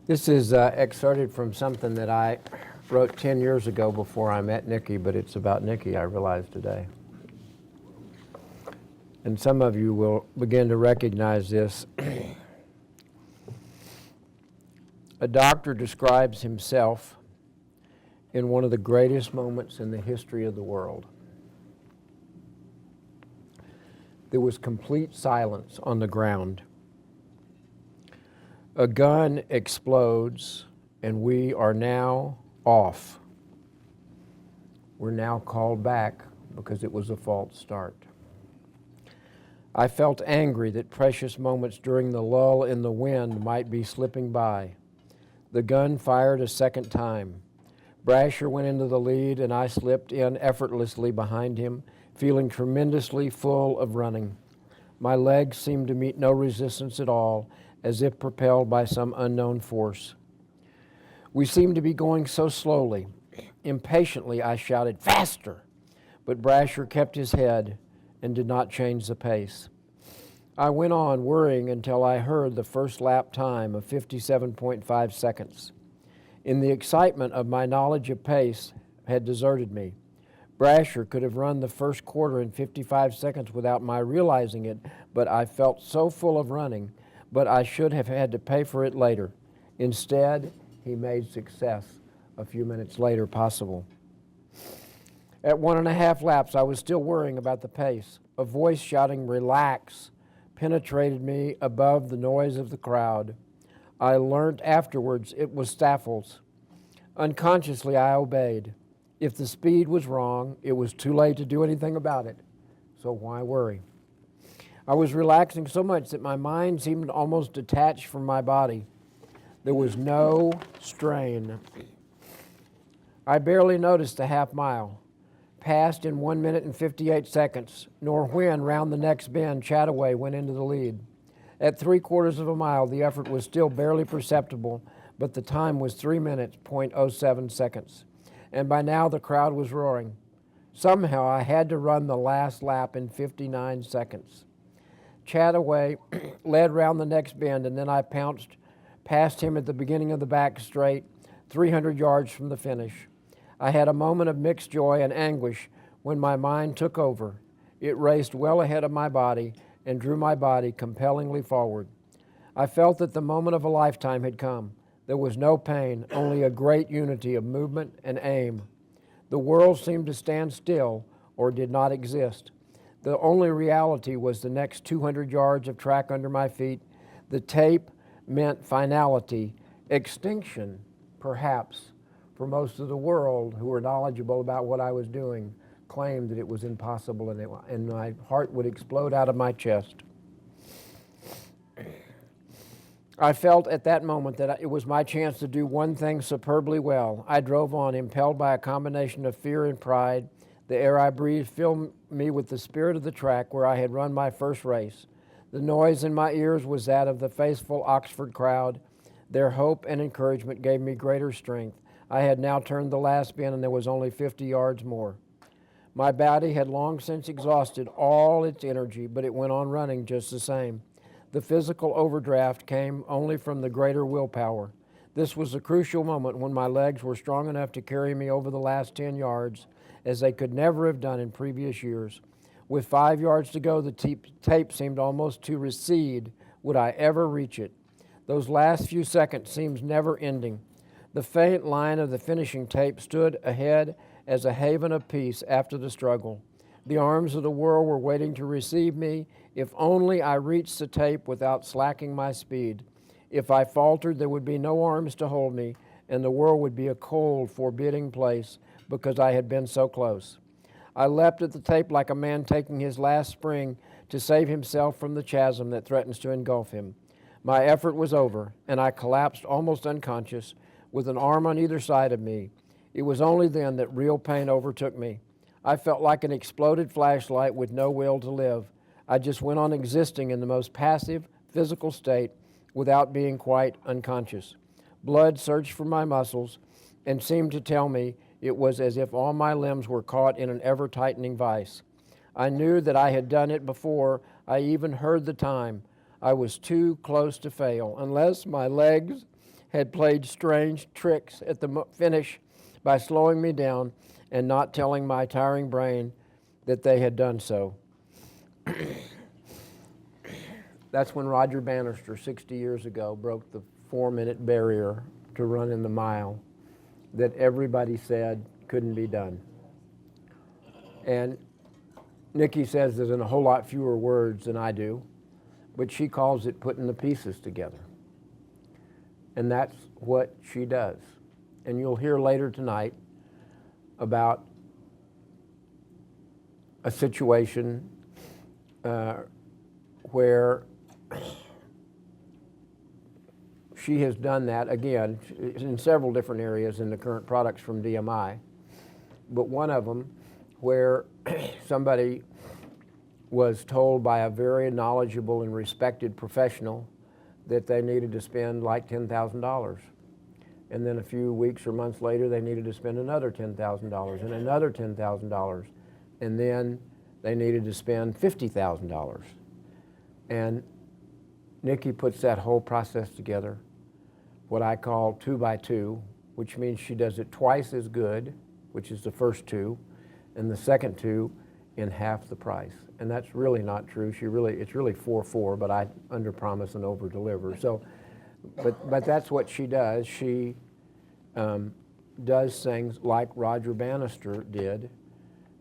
This is excerpted from something that I wrote 10 years ago before I met Nikki, but it's about Nikki, I realize today. And some of you will begin to recognize this. A doctor describes himself in one of the greatest moments in the history of the world. There was complete silence on the ground. A gun explodes, and we are now off. We're now called back because it was a false start. I felt angry that precious moments during the lull in the wind might be slipping by. The gun fired a second time. Brasher went into the lead, and I slipped in effortlessly behind him, feeling tremendously full of running. My legs seemed to meet no resistance at all, as if propelled by some unknown force. We seemed to be going so slowly. Impatiently, I shouted, "Faster!" But Brasher kept his head and did not change the pace. I went on worrying until I heard the first lap time of 57.5 seconds. In the excitement of my knowledge of pace had deserted me. Brasher could have run the first quarter in 55 seconds without my realizing it, but I felt so full of running, but I should have had to pay for it later. Instead, he made success a few minutes later possible. At 1.5 laps, I was still worrying about the pace. A voice shouting, "Relax," penetrated me above the noise of the crowd. I learned afterwards it was Staffel's. Unconsciously, I obeyed. If the speed was wrong, it was too late to do anything about it, so why worry? I was relaxing so much that my mind seemed almost detached from my body. There was no strain. I barely noticed the half mile, passed in 1 minute and 58 seconds, nor when, round the next bend, Chataway went into the lead. At 3/4 of a mile, the effort was still barely perceptible, but the time was 3 minutes, 0.07 seconds. And by now the crowd was roaring. Somehow I had to run the last lap in 59 seconds. Chataway led round the next bend, and then I pounced past him at the beginning of the back straight, 300 yards from the finish. I had a moment of mixed joy and anguish when my mind took over. It raced well ahead of my body and drew my body compellingly forward. I felt that the moment of a lifetime had come. There was no pain, only a great unity of movement and aim. The world seemed to stand still or did not exist. The only reality was the next 200 yards of track under my feet. The tape meant finality, extinction, perhaps, for most of the world who were knowledgeable about what I was doing, claimed that it was impossible and my heart would explode out of my chest. I felt at that moment that it was my chance to do one thing superbly well. I drove on, impelled by a combination of fear and pride. The air I breathed filled me with the spirit of the track where I had run my first race. The noise in my ears was that of the faithful Oxford crowd. Their hope and encouragement gave me greater strength. I had now turned the last bend, and there was only 50 yards more. My body had long since exhausted all its energy, but it went on running just the same. The physical overdraft came only from the greater willpower. This was a crucial moment when my legs were strong enough to carry me over the last 10 yards, as they could never have done in previous years. With 5 yards to go, the tape seemed almost to recede. Would I ever reach it? Those last few seconds seemed never ending. The faint line of the finishing tape stood ahead as a haven of peace after the struggle. The arms of the world were waiting to receive me if only I reached the tape without slacking my speed. If I faltered, there would be no arms to hold me, and the world would be a cold, forbidding place because I had been so close. I leapt at the tape like a man taking his last spring to save himself from the chasm that threatens to engulf him. My effort was over, and I collapsed almost unconscious with an arm on either side of me. It was only then that real pain overtook me. I felt like an exploded flashlight with no will to live. I just went on existing in the most passive, physical state without being quite unconscious. Blood surged from my muscles and seemed to tell me it was as if all my limbs were caught in an ever-tightening vice. I knew that I had done it before I even heard the time. I was too close to fail. Unless my legs had played strange tricks at the finish by slowing me down and not telling my tiring brain that they had done so. That's when Roger Bannister, 60 years ago, broke the 4-minute barrier to run in the mile that everybody said couldn't be done. And Nikki says it in a whole lot fewer words than I do, but she calls it putting the pieces together. And that's what she does. And you'll hear later tonight about a situation where she has done that, again, in several different areas in the current products from DMI, but one of them where somebody was told by a very knowledgeable and respected professional that they needed to spend like $10,000. And then a few weeks or months later, they needed to spend another $10,000 and another $10,000. And then they needed to spend $50,000. And Nikki puts that whole process together, what I call 2 by 2, which means she does it twice as good, which is the first 2, and the second 2 in half the price. And that's really not true. It's really 4-4, but I under-promise and over-deliver. So, but that's what she does. She does things like Roger Bannister did,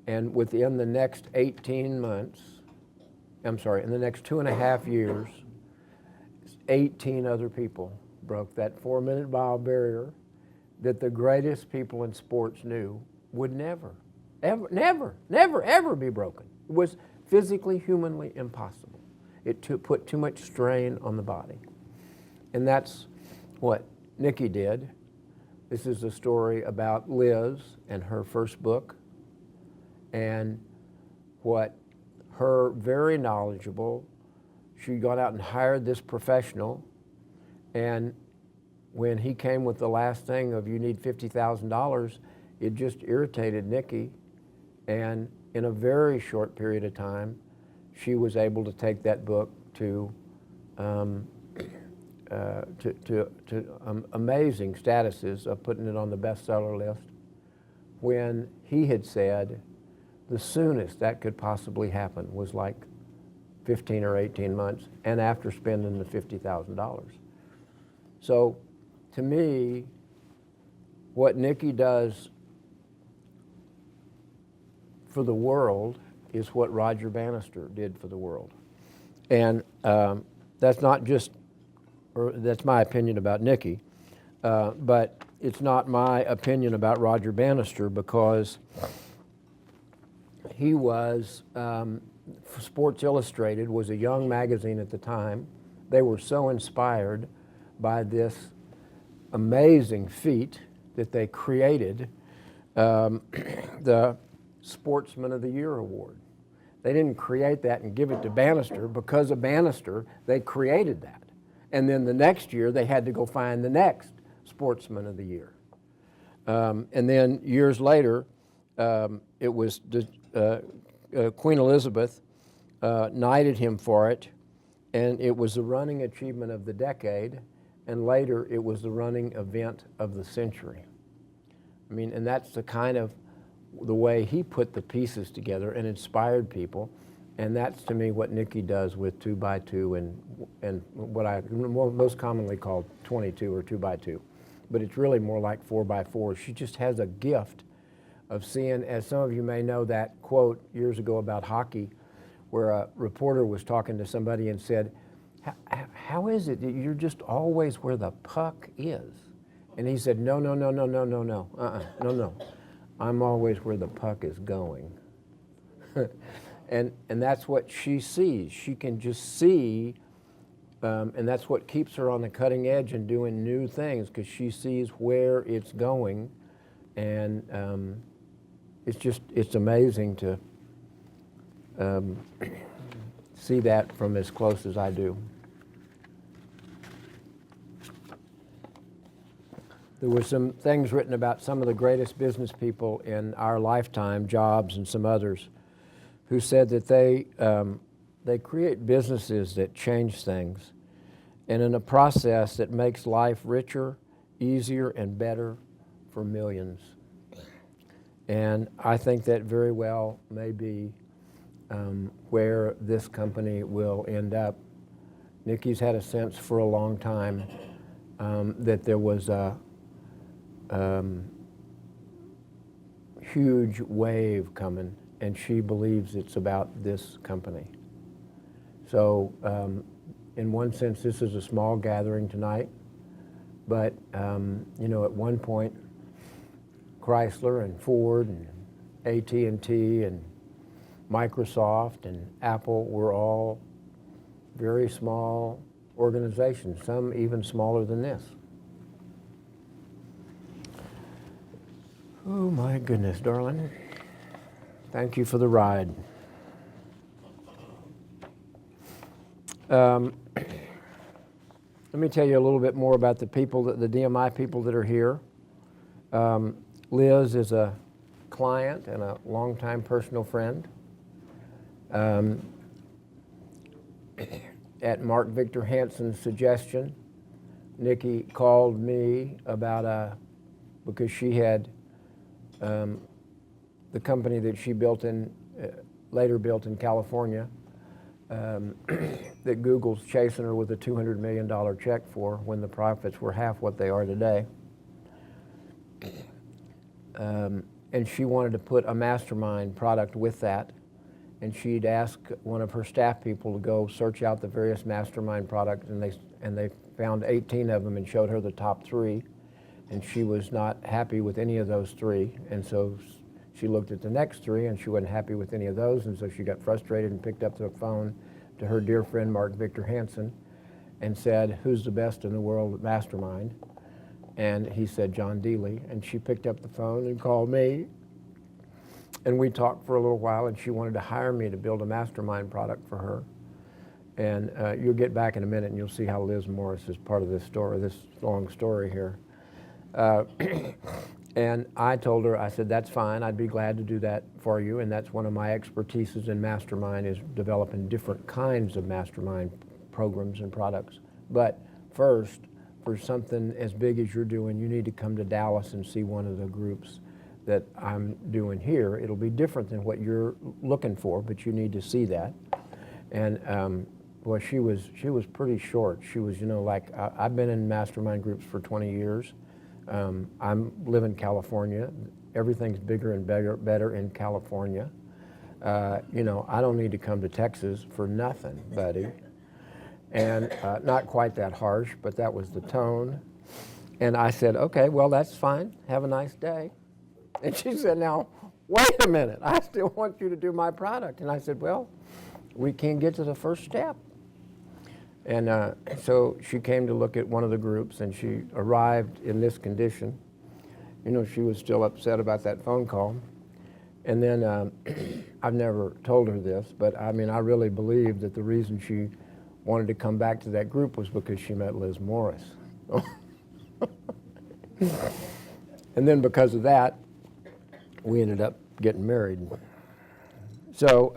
and within the next 18 months, in the next 2.5 years, 18 other people broke that 4-minute mile barrier that the greatest people in sports knew would never, ever be broken. It was physically, humanly impossible. It put too much strain on the body. And that's what Nikki did. This is a story about Liz and her first book, and what her very knowledgeable, she got out and hired this professional, and when he came with the last thing of you need $50,000, it just irritated Nikki, and in a very short period of time, she was able to take that book to amazing statuses of putting it on the bestseller list, when he had said the soonest that could possibly happen was like 15 or 18 months, and after spending the $50,000. So to me, what Nikki does for the world is what Roger Bannister did for the world. And that's not just, or that's my opinion about Nikki, but it's not my opinion about Roger Bannister, because he was, Sports Illustrated was a young magazine at the time. They were so inspired by this amazing feat that they created the Sportsman of the Year award. They didn't create that and give it to Bannister. Because of Bannister, they created that. And then the next year, they had to go find the next Sportsman of the Year. And then years later, it was Queen Elizabeth knighted him for it, and it was the running achievement of the decade, and later it was the running event of the century. I mean, and that's the kind of the way he put the pieces together and inspired people, and that's to me what Nikki does with 2 by 2 and what I most commonly call 22 or 2 by 2, but it's really more like 4 by 4. She just has a gift of seeing, as some of you may know that quote years ago about hockey, where a reporter was talking to somebody and said, how is it that you're just always where the puck is? And he said, no. I'm always where the puck is going. and that's what she sees. She can just see, and that's what keeps her on the cutting edge and doing new things, because she sees where it's going. And it's amazing to see that from as close as I do. There were some things written about some of the greatest business people in our lifetime, Jobs and some others, who said that they create businesses that change things. and in a process that makes life richer, easier, and better for millions. And I think that very well may be where this company will end up. Nikki's had a sense for a long time that there was a huge wave coming, and she believes it's about this company. So in one sense, this is a small gathering tonight, but you know, at one point, Chrysler and Ford and AT&T and Microsoft and Apple were all very small organizations, some even smaller than this. Oh my goodness, darling. Thank you for the ride. Let me tell you a little bit more about the people, the DMI people that are here. Liz is a client and a longtime personal friend. At Mark Victor Hansen's suggestion, Nikki called me about because she had the company that she built in, later built in California, that Google's chasing her with a $200 million check for when the profits were half what they are today. And she wanted to put a mastermind product with that. And she'd ask one of her staff people to go search out the various mastermind products, and they found 18 of them and showed her the top 3. And she was not happy with any of those 3. And so she looked at the next 3 and she wasn't happy with any of those. And so she got frustrated and picked up the phone to her dear friend Mark Victor Hansen and said, "Who's the best in the world at mastermind?" And he said, "John Dealey." And she picked up the phone and called me. And we talked for a little while, and she wanted to hire me to build a mastermind product for her. And you'll get back in a minute and you'll see how Liz Morris is part of this story, this long story here. And I told her, I said, "That's fine, I'd be glad to do that for you." And that's one of my expertises in mastermind, is developing different kinds of mastermind programs and products. But first, for something as big as you're doing, you need to come to Dallas and see one of the groups that I'm doing here. It'll be different than what you're looking for, but you need to see that. And boy, she was pretty short. She was, you know, like, I've been in mastermind groups for 20 years. I live in California. Everything's bigger and better in California. You know, I don't need to come to Texas for nothing, buddy. And not quite that harsh, but that was the tone. And I said, "Okay, well, that's fine. Have a nice day." And she said, "Now, wait a minute. I still want you to do my product." And I said, "Well, we can't get to the first step." And so she came to look at one of the groups, and she arrived in this condition. You know, she was still upset about that phone call. And then I've never told her this, but I mean, I really believe that the reason she wanted to come back to that group was because she met Liz Morris. And then because of that, we ended up getting married. So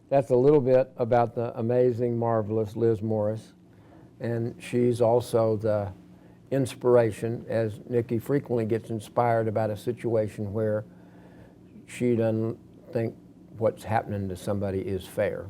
that's a little bit about the amazing, marvelous Liz Morris. And she's also the inspiration, as Nikki frequently gets inspired about a situation where she doesn't think what's happening to somebody is fair.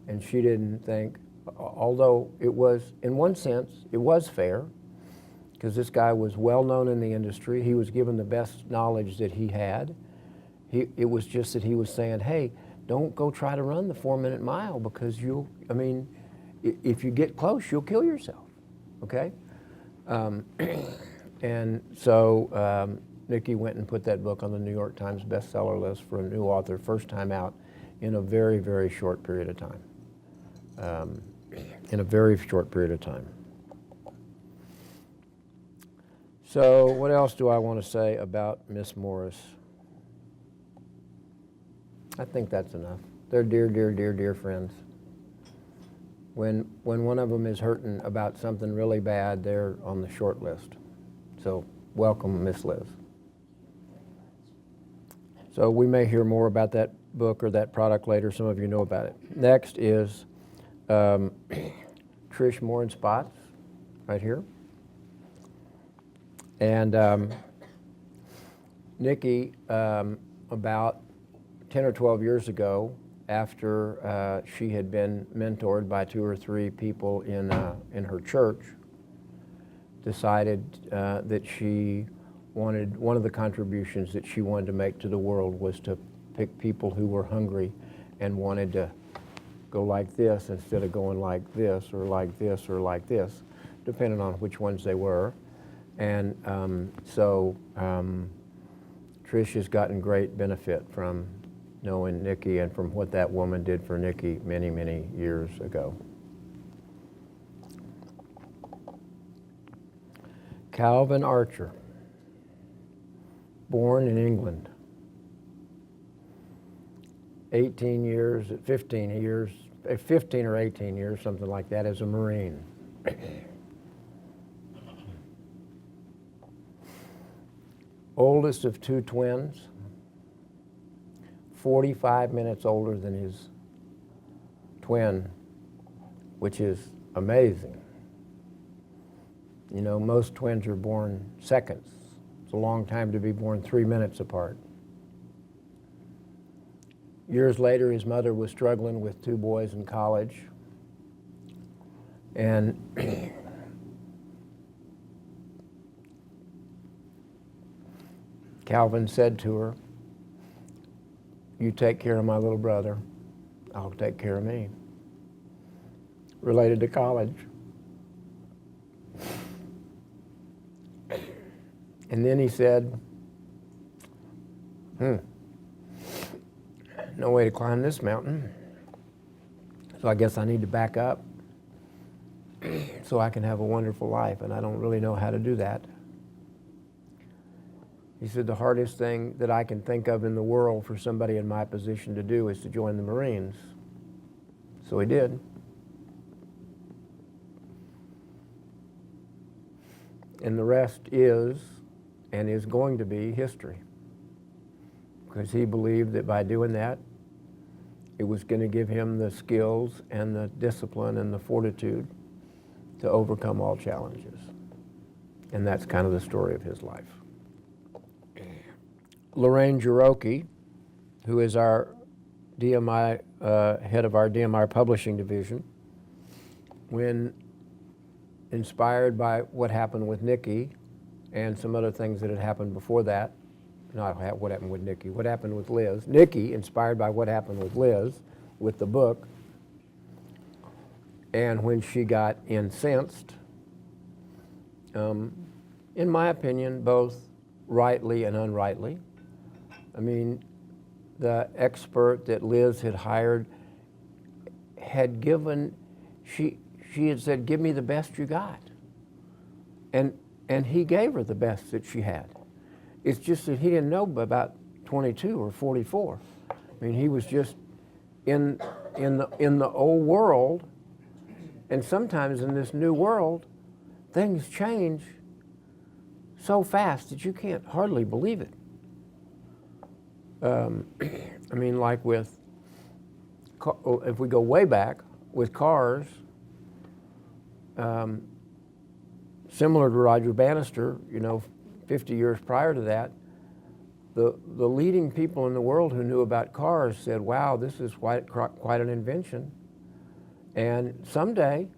And she didn't think, although it was, in one sense, it was fair, because this guy was well known in the industry. He was given the best knowledge that he had. It was just that he was saying, "Hey, don't go try to run the 4-minute mile, because if you get close, you'll kill yourself," okay? And so Nikki went and put that book on the New York Times bestseller list for a new author, first time out, in a very, very short period of time. In a very short period of time. So what else do I want to say about Miss Morris? I think that's enough. They're dear, dear, dear, dear friends. When one of them is hurting about something really bad, they're on the short list. So welcome, Miss Liz. So we may hear more about that book or that product later. Some of you know about it. Next is Trish Moore in spots, right here. And Nikki, about 10 or 12 years ago, after she had been mentored by 2 or 3 people in her church, decided that she wanted, one of the contributions that she wanted to make to the world was to pick people who were hungry and wanted to go like this instead of going like this or like this or like this, depending on which ones they were. And Trish has gotten great benefit from knowing Nikki and from what that woman did for Nikki many, many years ago. Calvin Archer, born in England, 15 or 18 years, something like that, as a Marine. Oldest of 2 twins, 45 minutes older than his twin, which is amazing. You know, most twins are born seconds. It's a long time to be born 3 minutes apart. Years later, his mother was struggling with 2 boys in college, and Calvin said to her, "You take care of my little brother, I'll take care of me." Related to college. And then he said, no way to climb this mountain, so I guess I need to back up so I can have a wonderful life, and I don't really know how to do that. He said, the hardest thing that I can think of in the world for somebody in my position to do is to join the Marines. So he did. And the rest is, and is going to be, history. Because he believed that by doing that, it was going to give him the skills and the discipline and the fortitude to overcome all challenges. And that's kind of the story of his life. Lorraine Juroki, who is our DMI, head of our DMI publishing division, when inspired by what happened with Nikki and some other things that had happened before that, not what happened with Nikki, what happened with Liz. Nikki, inspired by what happened with Liz, with the book, and when she got incensed, in my opinion, both rightly and unrightly. I mean, the expert that Liz had hired had given, she had said, give me the best you got. And he gave her the best that she had. It's just that he didn't know about 22 or 44. I mean, he was just in the old world, and sometimes in this new world, things change so fast that you can't hardly believe it. I mean, like with, if we go way back, with cars, similar to Roger Bannister, you know, 50 years prior to that, the leading people in the world who knew about cars said, wow, this is quite an invention. And someday,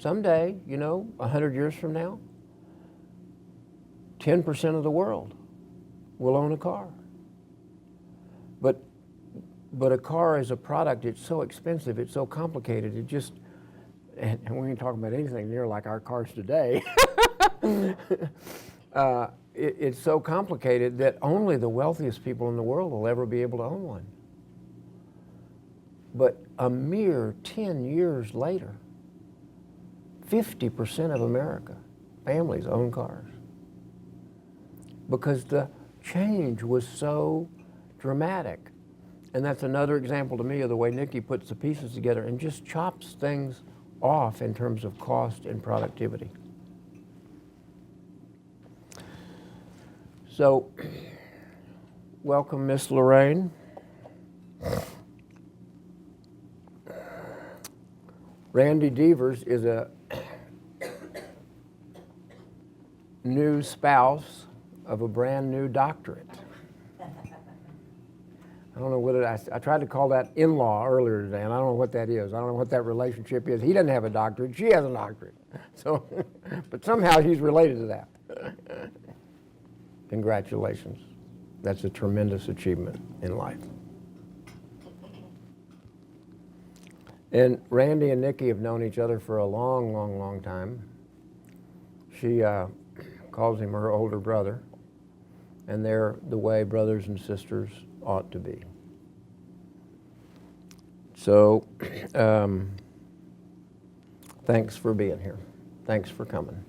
you know, 100 years from now, 10% of the world will own a car. But a car is a product, it's so expensive, it's so complicated, it just, and we ain't talking about anything near like our cars today. It's so complicated that only the wealthiest people in the world will ever be able to own one. But a mere 10 years later, 50% of America, families own cars. Because the change was so dramatic. And that's another example to me of the way Nikki puts the pieces together and just chops things off in terms of cost and productivity. So, welcome, Miss Lorraine. Randy Devers is a new spouse of a brand new doctorate. I don't know what I tried to call that in-law earlier today, and I don't know what that is. I don't know what that relationship is. He doesn't have a doctorate. She has a doctorate. So, but somehow he's related to that. Congratulations. That's a tremendous achievement in life. And Randy and Nikki have known each other for a long, long, long time. She calls him her older brother, and they're the way brothers and sisters ought to be. So, thanks for being here. Thanks for coming.